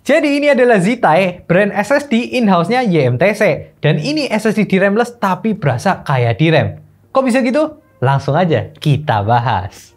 Jadi ini adalah Zetai, brand SSD in-house-nya YMTC. Dan ini SSD DRAM-less tapi berasa kayak DRAM. Kok bisa gitu? Langsung aja kita bahas.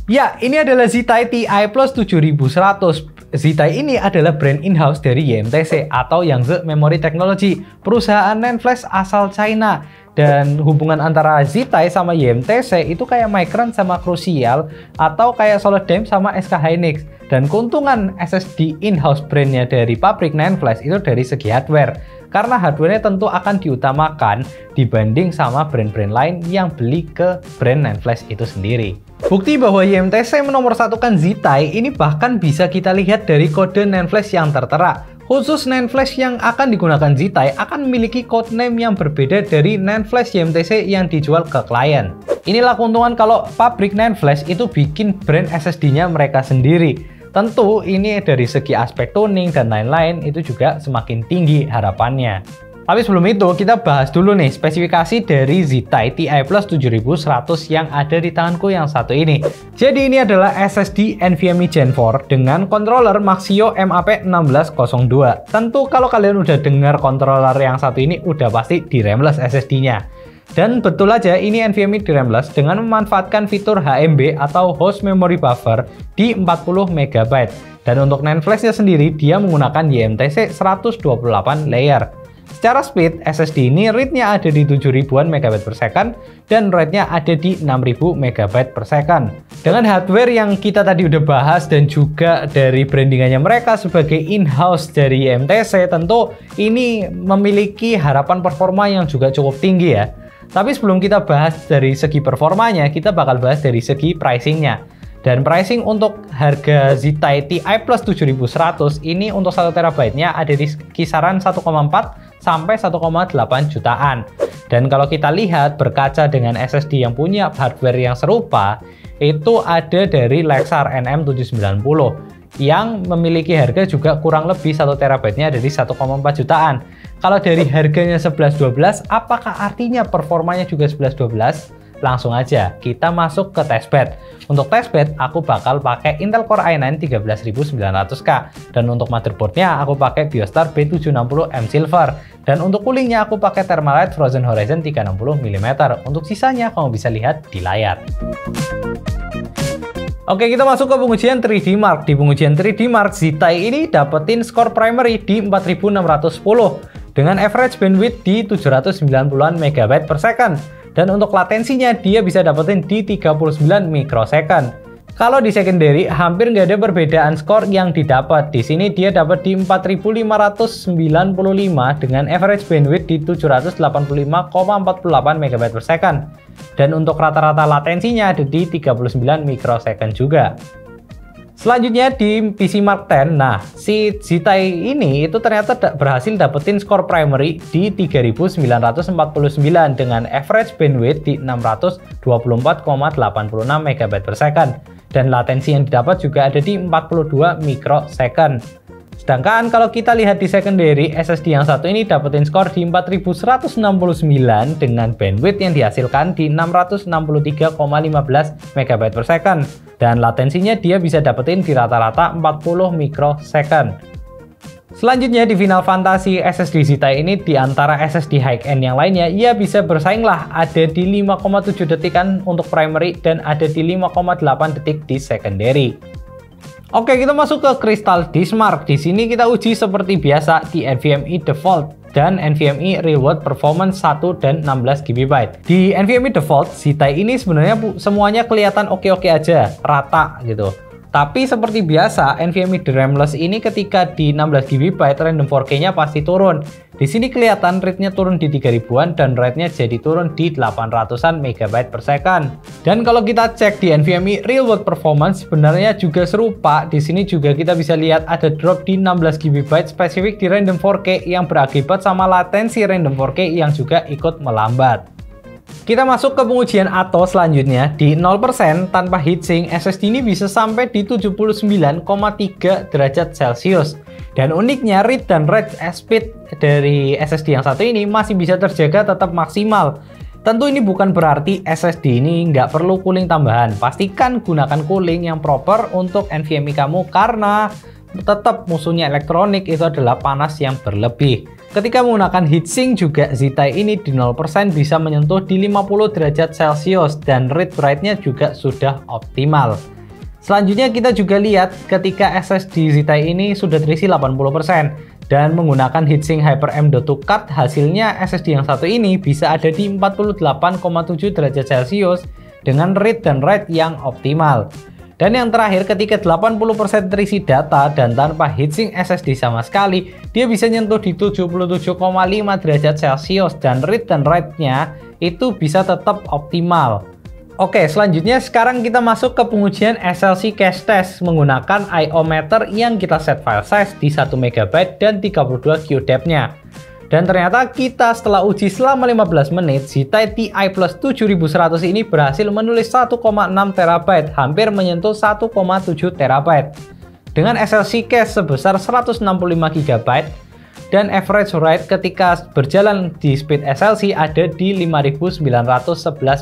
Ya, ini adalah Zetai Ti Plus 7100. Zetai ini adalah brand in-house dari YMTC atau Yangtze Memory Technology, perusahaan NAND flash asal China. Dan hubungan antara Zetai sama YMTC itu kayak Micron sama Crucial atau kayak Solidum sama SK Hynix. Dan keuntungan SSD in-house brandnya dari pabrik NAND flash itu dari segi hardware. Karena hardware-nya tentu akan diutamakan dibanding sama brand-brand lain yang beli ke brand NAND flash itu sendiri. Bukti bahwa YMTC menomorsatukan Zetai ini bahkan bisa kita lihat dari kode NAND flash yang tertera. Khusus NAND flash yang akan digunakan Zetai akan memiliki codename yang berbeda dari NAND flash YMTC yang dijual ke klien. Inilah keuntungan kalau pabrik NAND flash itu bikin brand SSD-nya mereka sendiri. Tentu ini dari segi aspek tuning dan lain-lain itu juga semakin tinggi harapannya. Tapi sebelum itu kita bahas dulu nih spesifikasi dari Zetai Ti Plus 7100 yang ada di tanganku yang satu ini. Jadi ini adalah SSD NVMe Gen 4 dengan controller Maxio MAP1602. Tentu kalau kalian udah dengar controller yang satu ini udah pasti DRAM-less SSD-nya. Dan betul aja ini NVMe DRAM-less dengan memanfaatkan fitur HMB atau Host Memory Buffer di 40 MB. Dan untuk NAND flash-nya sendiri dia menggunakan YMTC 128 layer. Secara speed, SSD ini read-nya ada di 7000-an MB per second dan write-nya ada di 6000 MB per second. Dengan hardware yang kita tadi udah bahas dan juga dari brandingannya mereka sebagai in-house dari YMTC, tentu ini memiliki harapan performa yang juga cukup tinggi ya. Tapi sebelum kita bahas dari segi performanya, kita bakal bahas dari segi pricing-nya. Dan pricing untuk harga Zetai Ti Plus 7100 ini untuk 1 TB-nya ada di kisaran 1,4 sampai 1,8 jutaan. Dan kalau kita lihat berkaca dengan SSD yang punya hardware yang serupa, itu ada dari Lexar NM790 yang memiliki harga juga kurang lebih 1 TB-nya dari 1,4 jutaan. Kalau dari harganya 1112, apakah artinya performanya juga 1112? Langsung aja kita masuk ke testbed. Untuk testbed aku bakal pakai Intel Core i9 13900K dan untuk motherboardnya aku pakai Biostar B760M Silver dan untuk coolingnya aku pakai Thermalite Frozen Horizon 360 mm. Untuk sisanya kamu bisa lihat di layar. Oke, kita masuk ke pengujian 3D Mark. Di pengujian 3D Mark, Zetai ini dapetin skor primary di 4610 dengan average bandwidth di 790-an MB per second. Dan untuk latensinya dia bisa dapetin di 39 mikrosecond. Kalau di secondary hampir nggak ada perbedaan skor yang didapat. Di sini dia dapat di 4595 dengan average bandwidth di 785,48 MB per second. Dan untuk rata-rata latensinya ada di 39 mikrosecond juga. Selanjutnya di PC Mark 10, nah si Zetai ini itu ternyata berhasil dapetin skor primary di 3949 dengan average bandwidth di 624,86 MB per second. Dan latensi yang didapat juga ada di 42 mikrosecond. Sedangkan kalau kita lihat di secondary, SSD yang satu ini dapetin skor di 4169 dengan bandwidth yang dihasilkan di 663,15 MB per second. Dan latensinya dia bisa dapetin di rata-rata 40 mikrosecond. Selanjutnya di Final Fantasy, SSD Zetai ini di antara SSD high-end yang lainnya, ia bisa bersaing lah, ada di 5,7 detikan untuk primary dan ada di 5,8 detik di secondary. Oke, kita masuk ke Crystal Disk Mark. Di sini kita uji seperti biasa di NVMe Default dan NVMe Real World Performance 1 dan 16 GB. Di NVMe Default, Zetai ini sebenarnya semuanya kelihatan oke-oke aja, rata gitu. Tapi seperti biasa, NVMe DRAM-less ini ketika di 16 GB random 4K-nya pasti turun. Di sini kelihatan read-nya turun di 3000-an dan write-nya jadi turun di 800-an MB per second. Dan kalau kita cek di NVMe Real World Performance sebenarnya juga serupa. Di sini juga kita bisa lihat ada drop di 16 GB spesifik di random 4K yang berakibat sama latensi random 4K yang juga ikut melambat. Kita masuk ke pengujian Atto selanjutnya. Di 0% tanpa heatsink, SSD ini bisa sampai di 79,3 derajat Celcius. Dan uniknya read dan write speed dari SSD yang satu ini masih bisa terjaga tetap maksimal. Tentu ini bukan berarti SSD ini nggak perlu cooling tambahan. Pastikan gunakan cooling yang proper untuk NVMe kamu karena tetap musuhnya elektronik itu adalah panas yang berlebih. Ketika menggunakan heatsink juga Zytai ini di 0% bisa menyentuh di 50 derajat Celcius dan read rate-nya juga sudah optimal. Selanjutnya kita juga lihat ketika SSD Zytai ini sudah terisi 80%. Dan menggunakan heatsink Hyper M.2 card, hasilnya SSD yang satu ini bisa ada di 48,7 derajat Celcius dengan read dan write yang optimal. Dan yang terakhir, ketika 80% terisi data dan tanpa heatsink SSD sama sekali, dia bisa nyentuh di 77,5 derajat Celcius dan read dan write-nya itu bisa tetap optimal. Oke, selanjutnya sekarang kita masuk ke pengujian SLC Cache Test menggunakan I/O meter yang kita set file size di 1 MB dan 32 QDAP-nya. Dan ternyata kita setelah uji selama 15 menit, Zytai Ti Plus 7100 ini berhasil menulis 1,6 TB, hampir menyentuh 1,7 TB. Dengan SLC cache sebesar 165 GB, dan average write ketika berjalan di speed SLC ada di 5911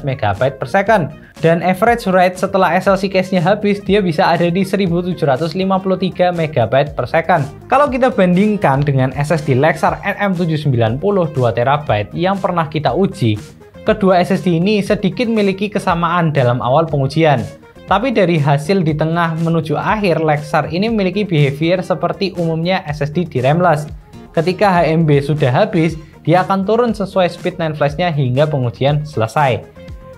MB per second. Dan average write setelah SLC cache-nya habis, dia bisa ada di 1753 MB per second. Kalau kita bandingkan dengan SSD Lexar NM790 2TB yang pernah kita uji, kedua SSD ini sedikit memiliki kesamaan dalam awal pengujian. Tapi dari hasil di tengah menuju akhir, Lexar ini memiliki behavior seperti umumnya SSD DRAM-less. Ketika HMB sudah habis, dia akan turun sesuai speed NAND flash-nya hingga pengujian selesai.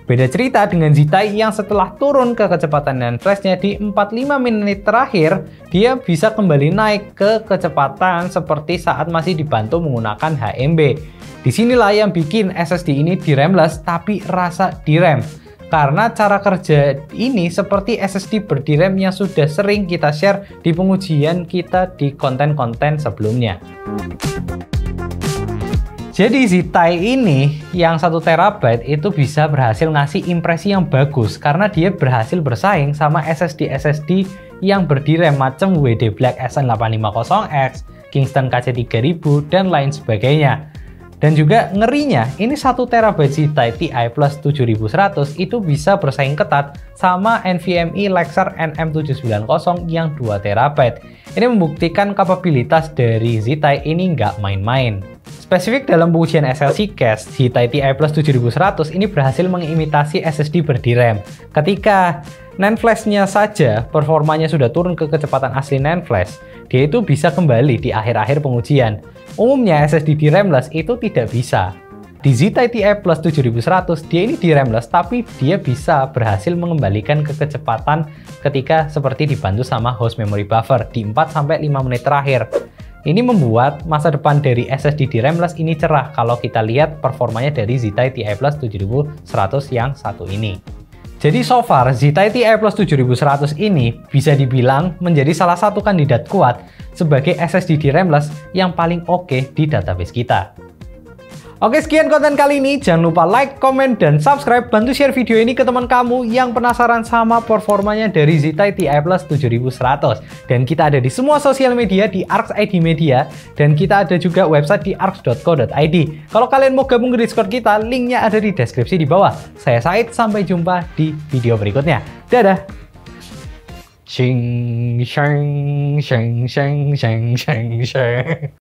Beda cerita dengan Zytai yang setelah turun ke kecepatan NAND flash-nya di 45 menit terakhir, dia bisa kembali naik ke kecepatan seperti saat masih dibantu menggunakan HMB. Disinilah yang bikin SSD ini DRAM-less tapi rasa DRAM. Karena cara kerja ini seperti SSD ber-DRAM yang sudah sering kita share di pengujian kita di konten-konten sebelumnya. Jadi Zytai ini yang 1 TB itu bisa berhasil ngasih impresi yang bagus karena dia berhasil bersaing sama SSD-SSD yang ber-DRAM macam WD Black SN850X, Kingston KC3000, dan lain sebagainya. Dan juga ngerinya, ini 1 TB Zytai Ti Plus 7100 itu bisa bersaing ketat sama NVMe Lexar NM790 yang 2 TB. Ini membuktikan kapabilitas dari Zytai ini nggak main-main. Spesifik dalam pengujian SLC cache, Zytai Ti Plus 7100 ini berhasil mengimitasi SSD ber-DRAM. Ketika NAND flash-nya saja performanya sudah turun ke kecepatan asli NAND flash, dia itu bisa kembali di akhir-akhir pengujian. Umumnya SSD DRAM-less itu tidak bisa. Di Zytai Ti Plus 7100, dia ini DRAM-less tapi dia bisa berhasil mengembalikan ke kecepatan ketika seperti dibantu sama host memory buffer di 4-5 menit terakhir. Ini membuat masa depan dari SSD DRAM-less ini cerah kalau kita lihat performanya dari Zytai Ti Plus 7100 yang satu ini. Jadi so far, Zytai Ti Plus 7100 ini bisa dibilang menjadi salah satu kandidat kuat sebagai SSD DRAM-less yang paling oke di database kita. Oke, sekian konten kali ini. Jangan lupa like, comment, dan subscribe. Bantu share video ini ke teman kamu yang penasaran sama performanya dari Zytai Ti Plus 7100. Dan kita ada di semua sosial media di Arx ID Media. Dan kita ada juga website di arx.co.id. Kalau kalian mau gabung ke Discord kita, linknya ada di deskripsi di bawah. Saya Said, sampai jumpa di video berikutnya. Dadah! Shing, shang, shang, shang, shang, shang, shang.